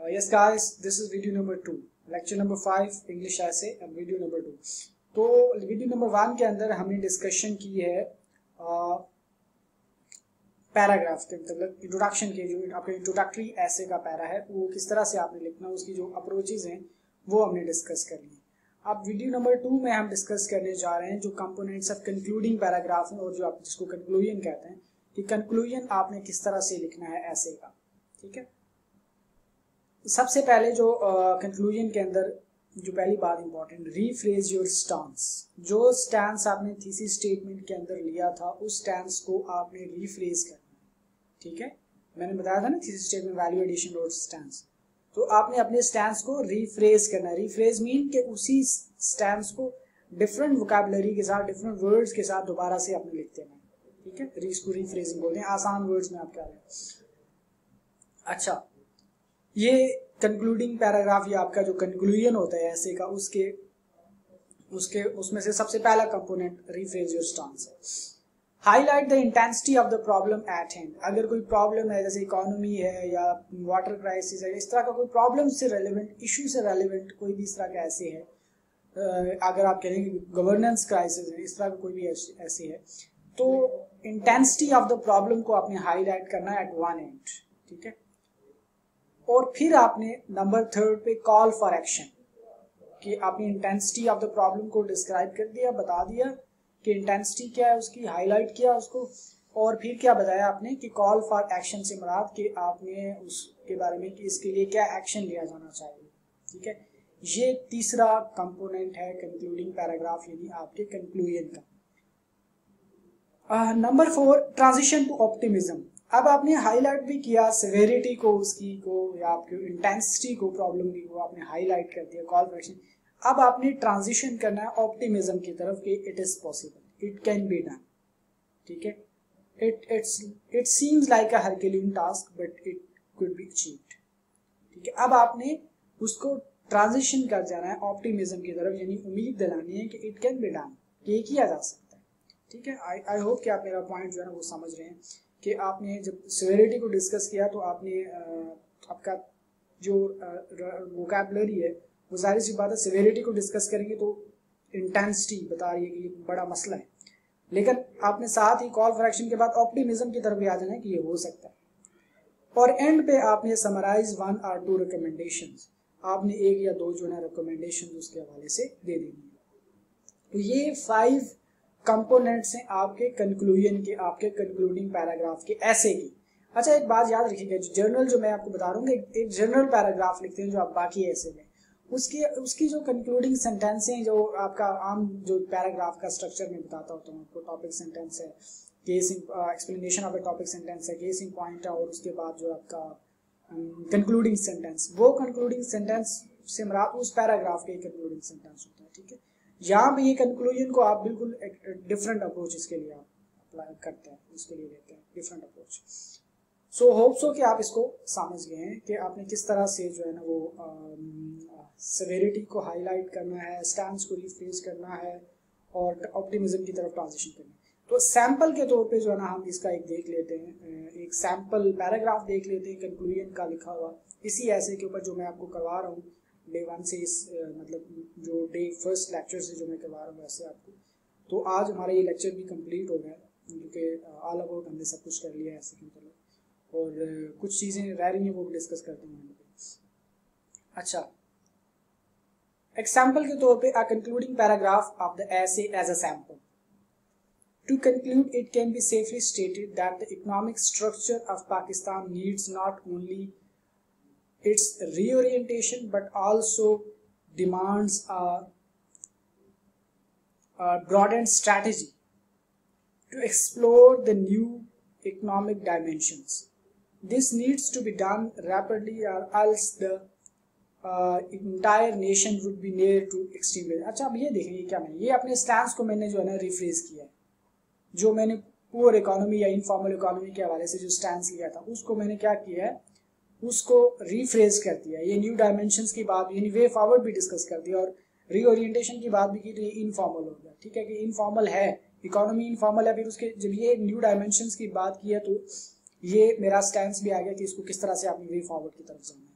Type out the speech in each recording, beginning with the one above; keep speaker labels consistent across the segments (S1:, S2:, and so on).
S1: Yes guys, this is video number 2, lecture number 5 English essay and video number 2। तो video number 1 के अंदर हमने discussion की है पैराग्राफ के मतलब इंट्रोडक्शन के, जो आपका इंट्रोडक्टरी ऐसे का पैरा है वो किस तरह से आपने लिखना, उसकी जो अप्रोचेज हैं वो हमने डिस्कस कर ली। अब वीडियो नंबर 2 में हम डिस्कस करने जा रहे हैं जो कंपोनेंट्स ऑफ कंक्लूडिंग पैराग्राफ हैं, और जो आप जिसको कंक्लूजन कहते हैं कि कंक्लूजन आपने किस तरह से लिखना है ऐसे का। ठीक है, सबसे पहले जो कंक्लूजन के अंदर जो पहली बात इंपॉर्टेंट, रीफ्रेज योर स्टांस। जो स्टैंस आपने थीसिस स्टेटमेंट के अंदर लिया था उस स्टैंस को आपने रीफ्रेज करना है। ठीक है, मैंने बताया था ना थीसिस स्टेटमेंट वैल्यू एडिशन और स्टैंस, तो आपने अपने स्टैंस को रीफ्रेज करना है। रीफ्रेज मीन के उसी स्टैंस को डिफरेंट वोकैबुलरी के साथ, डिफरेंट वर्ड्स के साथ दोबारा से आपने लिख देना है। ठीक है, इसको रीफ्रेजिंग बोलते हैं, आसान वर्ड्स में आप क्या रहे हैं। अच्छा, ये कंक्लूडिंग पैराग्राफ, ये आपका जो कंक्लूजन होता है ऐसे का, उसमें से सबसे पहला कंपोनेंट रीफ्रेज योर स्टांस है। Highlight the intensity of the problem at hand. अगर कोई प्रॉब्लम है, जैसे इकोनॉमी है या वाटर क्राइसिस है, इस तरह का कोई प्रॉब्लम से रेलेवेंट, इशू से रेलेवेंट कोई भी इस तरह का ऐसे है, अगर आप कह रहे हैं कि गवर्नेंस क्राइसिस है, इस तरह का कोई भी ऐसे है, तो इंटेंसिटी ऑफ द प्रॉब्लम को आपने हाईलाइट करना है एट वन एंड। ठीक है, और फिर आपने नंबर 3 पे कॉल फॉर एक्शन, कि आपने इंटेंसिटी ऑफ द प्रॉब्लम को डिस्क्राइब कर दिया, बता दिया कि इंटेंसिटी क्या है उसकी, हाईलाइट किया उसको, और फिर क्या बताया आपने कि कॉल फॉर एक्शन से मुराद कि आपने उसके बारे में कि इसके लिए क्या एक्शन लिया जाना चाहिए। ठीक है, ये तीसरा कंपोनेंट है कंक्लूडिंग पैराग्राफ, यानी आपके कंक्लूजन का। Number 4, transition to optimism. अब आपने हाईलाइट भी किया सेवेरिटी को, उसकी को, या आपकी इंटेंसिटी को, प्रॉब्लम की को आपने हाईलाइट कर दिया, कॉल फॉर एक्शन। अब आपने ट्रांजिशन करना है ऑप्टिमिज्म की तरफ कि it is possible, it can be done. ठीक है, it seems like a Herculean task but it could be achieved. ठीक है, अब आपने उसको ट्रांजिशन कर जाना है ऑप्टिमिज्म की तरफ, यानी उम्मीद दिलानी है कि इट कैन बी डन, कि ये किया जा सकता है। ठीक है, आई होप कि आप मेरा पॉइंट जो है ना वो समझ रहे हैं कि आपने जब सिवियरिटी को डिस्कस किया तो आपने आपका जो वोकैबुलरी है वो सारी सी बात है। सिवियरिटी को डिस्कस करेंगे तो इंटेंसिटी बता रही है कि ये बड़ा मसला है, लेकिन आपने साथ ही कॉल फॉर एक्शन के बाद ऑप्टिमिज्म की तरफ भी आ जाना है कि ये हो सकता है। और एंड पे आपने समराइज 1 or 2 रिकमेंडेशंस, आपने 1 या 2 जो है रिकमेंडेशन उसके हवाले से दे देनी है। तो ये 5 कंपोनेंट्स हैं आपके कंक्लूजन के, आपके कंक्लूडिंग पैराग्राफ के ऐसे की। अच्छा, एक बात याद रखिएगा, जो जर्नल जो मैं आपको बता रहा हूँ, एक जर्नल पैराग्राफ लिखते हैं जो आप बाकी ऐसे में, उसकी जो कंक्लूडिंग सेंटेंस हैं, जो आपका आम जो पैराग्राफ का स्ट्रक्चर में बताता होता हूँ आपको, टॉपिक सेंटेंस है, case explanation of the topic sentence है, केसिंग पॉइंट है, और उसके बाद जो आपका कंक्लूडिंग सेंटेंस, वो कंक्लूडिंग सेंटेंस से मुराद उस पैराग्राफ के कंक्लूडिंग सेंटेंस होता है। ठीक है, यहाँ पे ये कंक्लूजन को आप बिल्कुल डिफरेंट अप्रोचेस के लिए आप अप्लाई करते हैं, उसके लिए लेते हैं different approach. So hope so कि आप इसको समझ गए हैं कि आपने किस तरह से जो है ना वो सेवेरिटी को हाईलाइट करना है, स्टैंस को रिफ्रेज करना है, और ऑप्टिमिज्म की तरफ ट्रांजिशन करना है। तो सैंपल के तौर पे जो है ना हम इसका एक देख लेते हैं, एक सैंपल पैराग्राफ देख लेते हैं कंक्लूजन का लिखा हुआ, इसी ऐसे के ऊपर जो मैं आपको करवा रहा हूँ डे 1 से, मतलब जो डे फर्स्ट लेक्चर से जो मैं करवा रहा हूँ वैसे आपको। तो आज हमारा ये लेक्चर भी कंप्लीट हो गया, क्योंकि ऑल अबाउट हमने सब कुछ कर लिया है ऐसे की तरह, और कुछ चीज़ें रह रही हैं वो डिस्कस करते हैं। अच्छा, एग्जाम्पल के तौर पे, a concluding paragraph of the essay as a sample. To conclude, it can be safely stated that the economic structure of Pakistan needs not only its reorientation but also demands a broadened strategy to explore the new economic dimensions. This needs to be done rapidly or else the entire nation would be near to extreme. अच्छा, अब ये देखेंगे क्या, मैंने ये अपने stance को मैंने जो है ना रिफ्रेज किया है, जो मैंने पुअर इकोनॉमी या इनफॉर्मल इकोनॉमी के हवाले से जो स्टैंस लिया था उसको मैंने क्या किया है, उसको रिफ्रेज कर दिया। ये न्यू डायमेंशंस की बात, यानी वे फॉरवर्ड भी डिस्कस कर दिया, और रीओरिएंटेशन की बात भी की, तो ये इनफॉर्मल हो गया। ठीक है, कि इनफॉर्मल है, इकोनॉमी इनफॉर्मल है, फिर उसके जब ये न्यू डायमेंशंस की बात की है तो ये मेरा स्टैंस भी आ गया कि इसको किस तरह से आपने वे फॉरवर्ड की तरफ जाना है।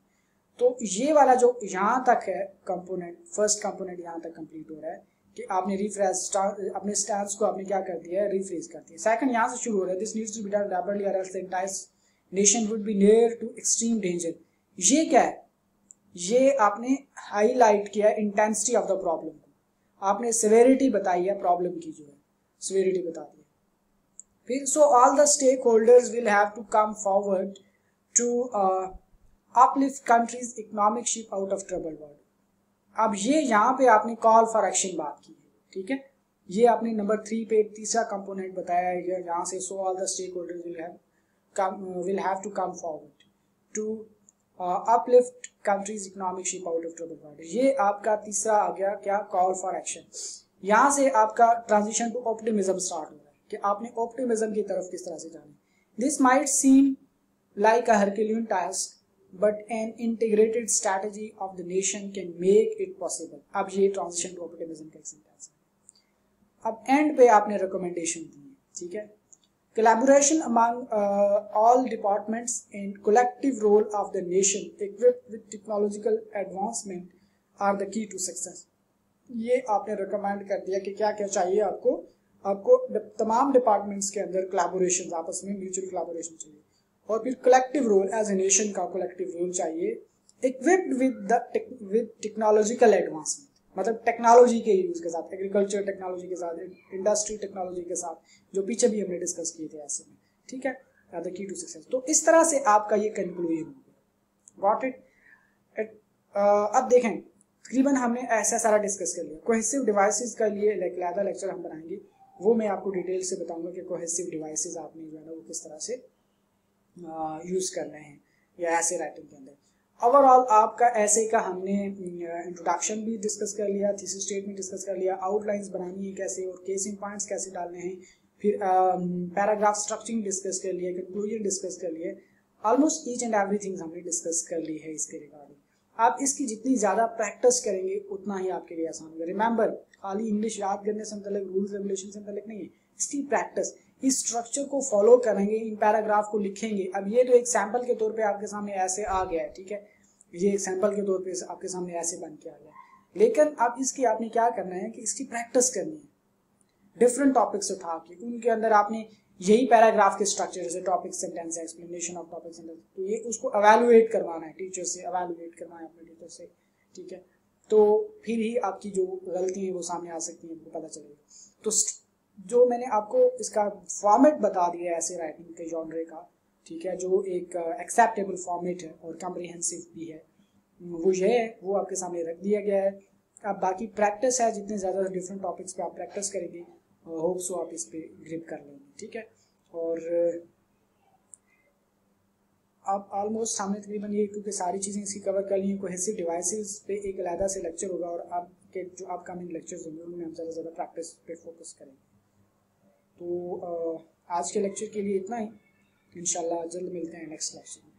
S1: तो ये वाला जो यहाँ तक है कंपोनेंट, फर्स्ट कंपोनेंट यहाँ तक कंप्लीट हो रहा है कि आपने रिफ्रेश अपने स्टैंस को आपने क्या कर दिया है, रिफ्रेश कर दिया। सेकंड यहाँ से शुरू हो रहा है, this needs to be done rapidly और else the entire nation would be near to extreme danger. ये क्या है, ये आपने हाईलाइट किया इंटेंसिटी ऑफ द प्रॉब्लम को, आपने सेवेरिटी बताई है प्रॉब्लम की, जो है सेवेरिटी बता दी। फिर so all the stakeholders will have to come forward to uplift countries economic ship out of trouble world. अब ये यहाँ पे आपने कॉल फॉर एक्शन बात की है, ठीक है, ये आपने नंबर 3 पे तीसरा कंपोनेंट बताया है यहाँ से, so all the stakeholders will have to come forward to uplift countries economic ship out of trouble world. ये आपका तीसरा आ गया क्या, कॉल फॉर एक्शन। यहाँ से आपका ट्रांजिशन टू ऑप्टिमिज्म स्टार्ट हो रहा है कि आपने ऑप्टिमिज्म की तरफ किस तरह से जाना है। This might seem like a Herculean task but an integrated strategy of the nation can make it possible। अब ये ट्रांजिशन टू ऑप्टिमिज्म का सेंटेंस है। अब एंड पे आपने रिकमेंडेशन दी है, ठीक है, collaboration among all departments and collective role of the nation equipped with technological advancement are the key to success। ये आपने रिकमेंड कर दिया कि क्या क्या चाहिए आपको तमाम डिपार्टमेंट्स के अंदर कोलैबोरेशन, आपस में म्यूचुअल कोलैबोरेशन चाहिए, और फिर collective role as a nation का कलेक्टिव रोल चाहिए, इक्विप्ड विद टेक्नोलॉजिकल एडवांसमेंट, मतलब टेक्नोलॉजी के यूज के साथ, एग्रीकल्चर टेक्नोलॉजी के साथ, इंडस्ट्री टेक्नोलॉजी के साथ, जो पीछे भी हमने डिस्कस किए थे ऐसे में, ठीक है, द की टू सक्सेस। तो इस तरह से आपका ये कंक्लूजन हो गया, गॉट इट। अब देखें तकरीबन हमने ऐसा सारा डिस्कस कर लिया। कोहेसिव डिवाइसेस का लिए अलग लेक्चर हम बनाएंगे, वो मैं आपको डिटेल से बताऊंगा कि कोहेसिव डिवाइसेस आपने जो है ना वो किस तरह से यूज करने हैं या ऐसे राइटिंग के अंदर। ओवरऑल आपका ऐसे का हमने इंट्रोडक्शन भी डिस्कस कर लिया, थीसिस स्टेटमेंट डिस्कस कर लिया, आउटलाइंस बनानी है कैसे और केसिंग पॉइंट्स कैसे डालने हैं, फिर पैराग्राफ स्ट्रक्चरिंग डिस्कस कर लिया, कंक्लूजन डिस्कस कर लिए, ऑलमोस्ट ईच एंड एवरीथिंग हमने डिस्कस कर ली है इसके रिगार्डिंग। आप इसकी जितनी ज़्यादा प्रैक्टिस करेंगे उतना ही आपके लिए आसान होगा। रिमेंबर, खाली इंग्लिश याद करने से मतलब रूल्स रेगुलेशन से मतलब नहीं है, इसकी प्रैक्टिस, इस स्ट्रक्चर को फॉलो करेंगे, इन पैराग्राफ को लिखेंगे। अब ये तो एक सैंपल के तौर पे आपके सामने ऐसे आ गया है, ठीक है, ये एक सैंपल के तौर पे आपके सामने ऐसे बन के आ गया, लेकिन अब इसकी आपने क्या करना है कि इसकी प्रैक्टिस करनी है, डिफरेंट टॉपिक्स उठा के उनके अंदर आपने यही पैराग्राफ के स्ट्रक्चर, जैसे topic sentence, explanation of topic sentence, तो ये उसको एवेलुएट करवाना है, टीचर से एवेलुएट करवाना है अपने टीचर से, ठीक है, तो फिर ही आपकी जो गलती है वो सामने आ सकती है, आपको पता चलेगा। तो जो मैंने आपको इसका फॉर्मेट बता दिया है ऐसे राइटिंग के जॉनरे का, ठीक है, जो एक एक्सेप्टेबल फॉर्मेट है और कॉम्प्रिहेंसिव भी है, वो ये है, वो आपके सामने रख दिया गया है। अब बाकी प्रैक्टिस है, जितने ज़्यादा डिफरेंट टॉपिक्स पे आप प्रैक्टिस करेंगे, होप सो आप इस पे ग्रिप कर लेंगे, ठीक है। और आप ऑलमोस्ट हमने तकरीबन ये, क्योंकि सारी चीज़ें इसकी कवर कर ली हैं, कोहेसिव डिवाइसेस पे एक अलग से लेक्चर होगा और आपके जो अपकमिंग लेक्चर्स होंगे उनमें हम ज़्यादा ज़्यादा प्रैक्टिस पे फोकस करेंगे। तो आज के लेक्चर के लिए इतना ही, इंशाल्लाह जल्द मिलते हैं नेक्स्ट लेक्चर में।